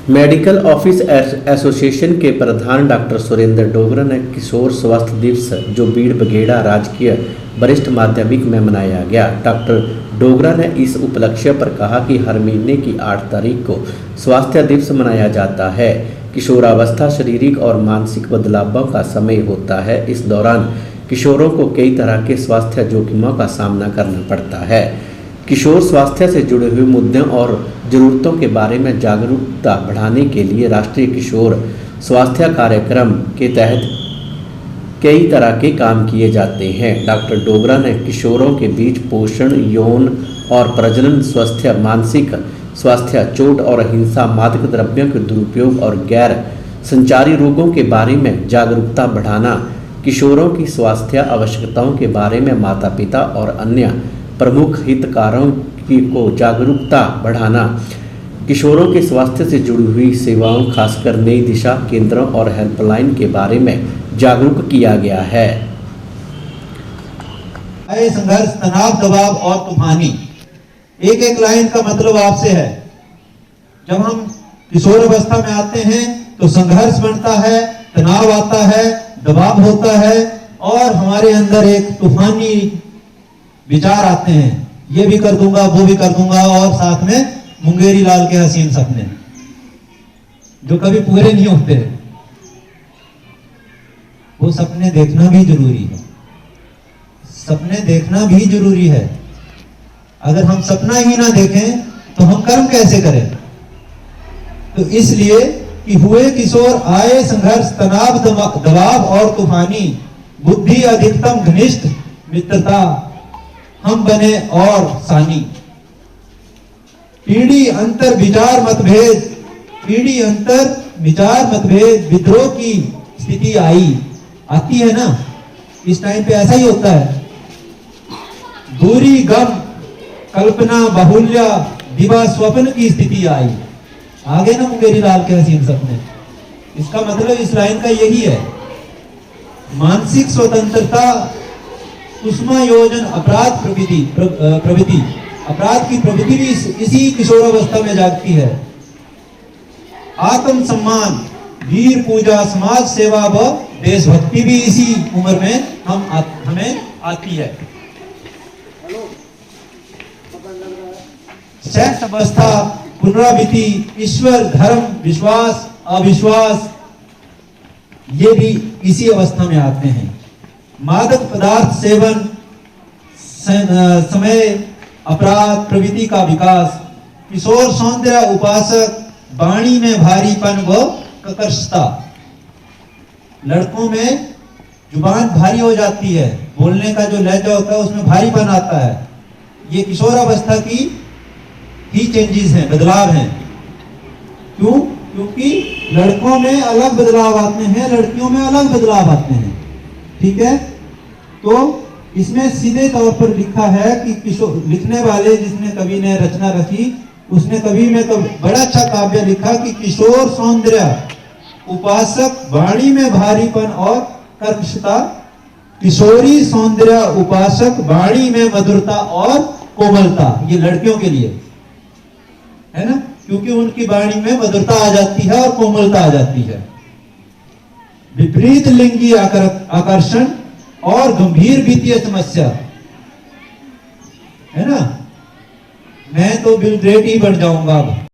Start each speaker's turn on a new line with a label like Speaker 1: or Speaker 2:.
Speaker 1: Medical office association के प्रधान doctor Surendra Dogra ने किशोर स्वास्थ्य दिवस जो बीड़ बघेड़ा राजकीय वरिष्ठ माध्यमिक में मनाया गया। डॉक्टर डोगरा ने इस उपलक्ष्य पर कहा कि हर महीने की 8 तारीख को स्वास्थ्य दिवस मनाया जाता है। किशोरावस्था शारीरिक और मानसिक बदलावों का समय होता है। इस दौरान किशोरों को कई तरह के स्वास्थ्य जोखिमों का सामना करना पड़ता है। किशोर स्वास्थ्य से जुड़े हुए मुद्दों और ज़रूरतों के बारे में जागरूकता बढ़ाने के लिए राष्ट्रीय किशोर स्वास्थ्य कार्यक्रम के तहत कई तरह के काम किए जाते हैं। डॉक्टर डोगरा ने किशोरों के बीच पोषण, यौन और प्रजनन स्वास्थ्य, मानसिक स्वास्थ्य, चोट और हिंसा, मादक द्रव्यों के दुरुपयोग और गैर संचारी रोगों के बारे में जागरूकता बढ़ाना, किशोरों की स्वास्थ्य आवश्यकताओं के बारे में माता पिता और अन्य प्रमुख हितधारकों को जागरूकता बढ़ाना, किशोरों के स्वास्थ्य से जुड़ी हुई सेवाओं खासकर नई दिशा केंद्रों और हेल्पलाइन के बारे में जागरूक किया गया है।
Speaker 2: संघर्ष, तनाव, दबाव और तूफानी, एक एक लाइन का मतलब आपसे है। जब हम किशोर अवस्था में आते हैं तो संघर्ष बनता है, तनाव आता है, दबाव होता है और हमारे अंदर एक तूफानी विचार आते हैं, ये भी कर दूंगा, वो भी कर दूंगा, और साथ में मुंगेरी लाल के हसीन सपने जो कभी पूरे नहीं होते। वो सपने देखना भी जरूरी है, सपने देखना भी जरूरी है। अगर हम सपना ही ना देखें तो हम कर्म कैसे करें? तो इसलिए कि हुए किशोर आए संघर्ष, तनाव, दबाव और तूफानी, बुद्धि अधिकतम घनिष्ठ मित्रता, हम बने और सानी, पीढ़ी अंतर विचार मतभेद, पीढ़ी अंतर विचार मतभेद, विद्रोह की स्थिति आती है ना, इस टाइम पे ऐसा ही होता है। दूरी, गम, कल्पना, बाहुल्य, दिवा स्वप्न की स्थिति आई। आगे ना मुंगेरी लाल के हसीन सपने। इसका मतलब इस लाइन का यही है, मानसिक स्वतंत्रता, कुसुमायोजन, अपराध प्रवृत्ति, अपराध की प्रवृत्ति भी इसी किशोरावस्था में जागती है। आत्म सम्मान, वीर पूजा, समाज सेवा व देशभक्ति भी इसी उम्र में हमें आती है। सेक्स अवस्था, पुनरावृत्ति, ईश्वर, धर्म, विश्वास, अविश्वास, ये भी इसी अवस्था में आते हैं। मादक पदार्थ सेवन, समय, अपराध प्रवृत्ति का विकास, किशोर सौंदर्य उपासक, वाणी में भारीपन व ककर्षता, लड़कों में जुबान भारी हो जाती है, बोलने का जो लहजा होता है उसमें भारीपन आता है। ये किशोरावस्था की ही चेंजेस हैं, बदलाव हैं। क्यों? क्योंकि लड़कों में अलग बदलाव आते हैं, लड़कियों में अलग बदलाव आते हैं। ठीक है, तो इसमें सीधे तौर पर लिखा है कि किशोर, लिखने वाले जिसने कवि ने रचना रची उसने कवि में बड़ा अच्छा काव्य लिखा कि किशोर सौंदर्य उपासक, वाणी में भारीपन और कर्कशता, किशोरी सौंदर्य उपासक, वाणी में मधुरता और कोमलता। ये लड़कियों के लिए है ना, क्योंकि उनकी वाणी में मधुरता आ जाती है और कोमलता आ जाती है। विपरीत लिंगी आकर्षण और गंभीर वित्तीय समस्या, है ना, मैं तो बिल गेट ही बन जाऊंगा अब।